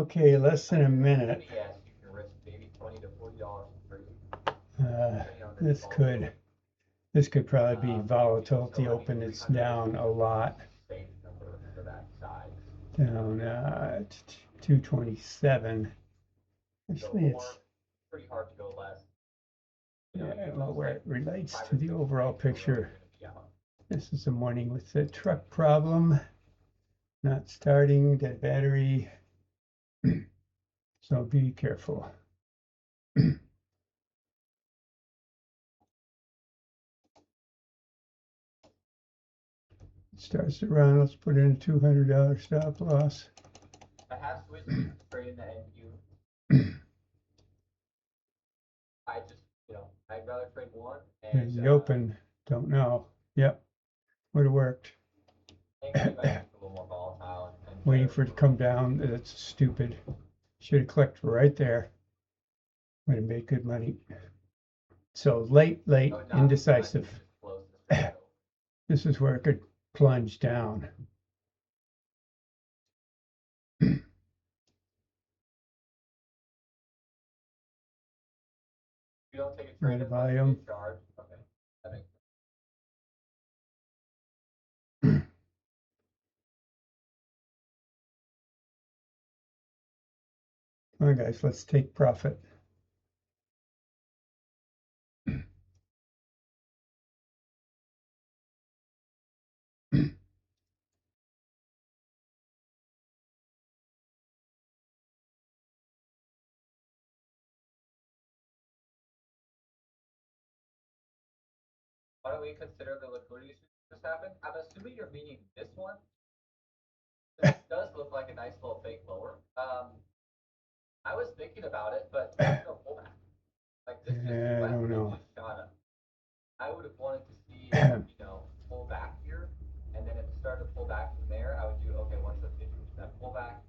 Okay, less than a minute. Yes, you can risk maybe $20 to $40 for free. This could probably be volatile at the open. It's down a lot. Safe number for that size. Down 227. Actually, it's pretty hard to go less. Yeah, well, where it relates to the overall picture. This is a morning with the truck problem, not starting, dead battery. So be careful. Starts to run. Let's put in a $200 stop loss. I have switched straight into NQ. I just, I'd rather trade one. There's the open. Don't know. Yep. Would have worked. Waiting for it to come down. That's stupid. Should have clicked right there. Would have made good money. So late, indecisive. This is where it could plunge down. You don't take a trade of volume. Charge. Okay. That makes sense. Come on, guys, let's take profit. Why don't we consider the liquidity just happened? I'm assuming you're meaning this one. This does look like a nice little fake lower. I was thinking about it, but there's no pullback. Like this I don't know. Just shot up. I would have wanted to see pull back here, and then if it started to pull back from there, I would do okay. Once the 50% pullback,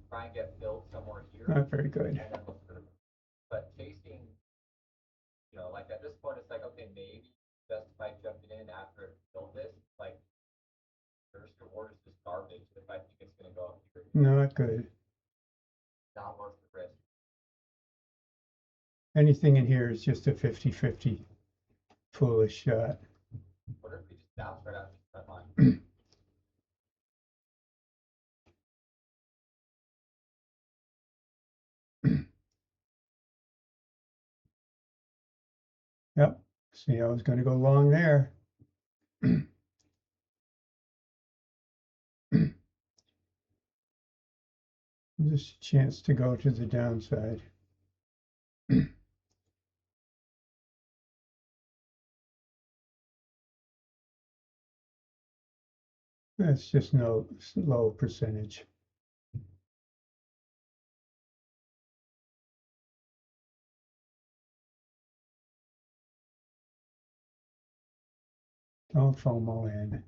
try and get filled somewhere here. Not very good. And then look for but chasing, like at this point, it's like okay, maybe just by jumping in after it built this, like first reward is just garbage. If I think it's going to go up here, not good. Not worth the risk. Anything in here is just a 50-50 foolish shot. What if we just bounce right out of this front line? Yep. See, I was going to go long there. Just a chance to go to the downside. That's just no low percentage. Don't FOMO in.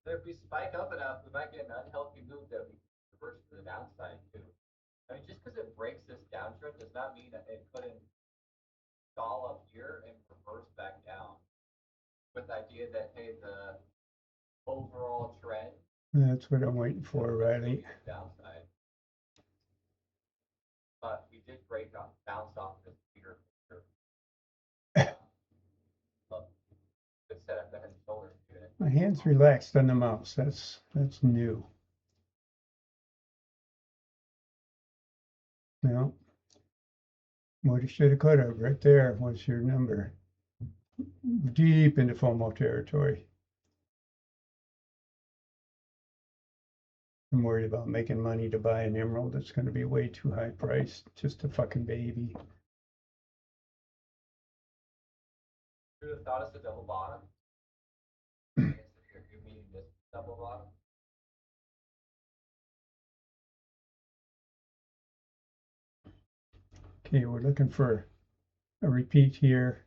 So if we spike up enough, we might get an unhealthy move that we reverse to the downside too. I mean, just because it breaks this downtrend does not mean that it couldn't stall up here and reverse back down. With the idea that hey, the overall trend. That's what I'm waiting for, Riley. Downside. But we did break off, bounce off this bigger picture. Good setup, the head and shoulders. My hand's relaxed on the mouse. That's new. Well, woulda, shoulda, coulda. Right there. What's your number? Deep into FOMO territory. I'm worried about making money to buy an emerald that's going to be way too high priced. Just a fucking baby. You would have thought it's a double bottom. You're meaning this double bottom. Okay, we're looking for a repeat here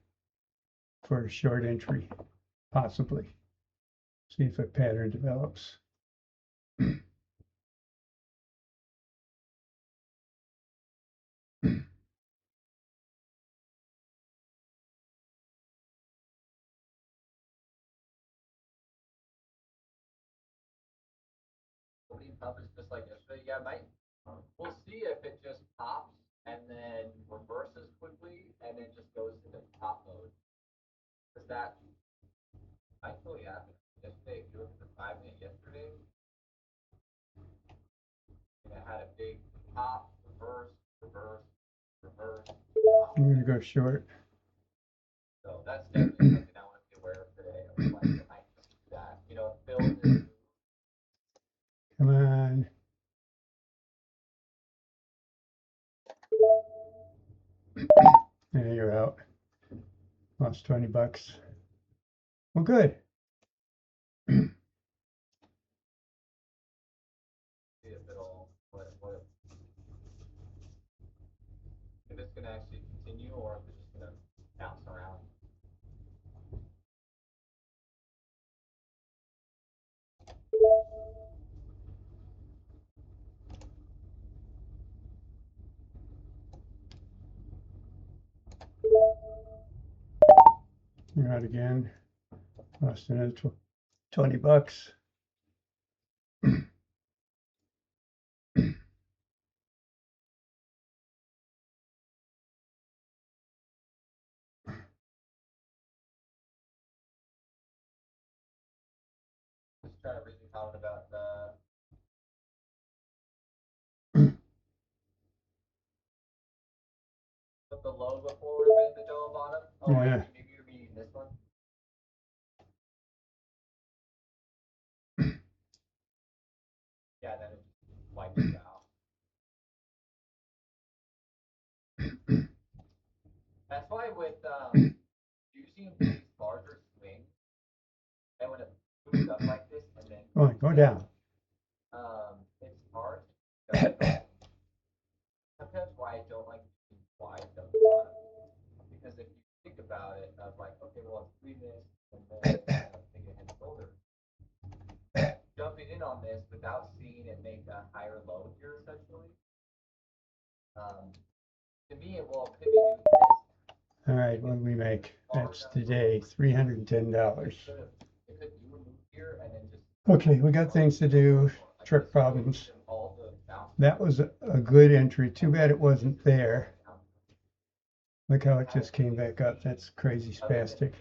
for a short entry, possibly. See if a pattern develops. up, it's just like yesterday. Yeah, might. We'll see if it just pops and then reverses quickly and then just goes into top mode. Because that might totally happen. Yesterday, if you look at the 5 minute yesterday, it had a big pop, reverse, reverse, reverse. Pop. I'm gonna go short. So that's definitely something I want to be aware of today. I was like, it might just do that. You know, build this. Come on. Yeah, you're out. Lost $20. Well, good. See if it'll, if it's going to actually continue or if it's just going to bounce around. You're out again. Lost another $20. Just trying to read the comment about the low before we made the double bottom. Oh, Yeah. maybe you're reading this one. Yeah, then it just wipes it out. That's why with using these larger swings, and when it moves up like this and then Go down. it's hard to sometimes why I don't like using wide double bottom. Because if you think about it, of like, okay, well, it's doing this and then take a head and shoulder. Jumping in on this without seeing it make a higher low here, essentially. To me, it will could be doing this. All right, what do we make? That's today, $310. It could do a move here and then just. Okay, we got things to do, trick problems. That was a good entry. Too bad it wasn't there. Look how it just came back up. That's crazy spastic.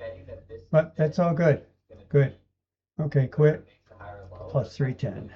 But that's all good. Good. Okay, quit. Plus 310.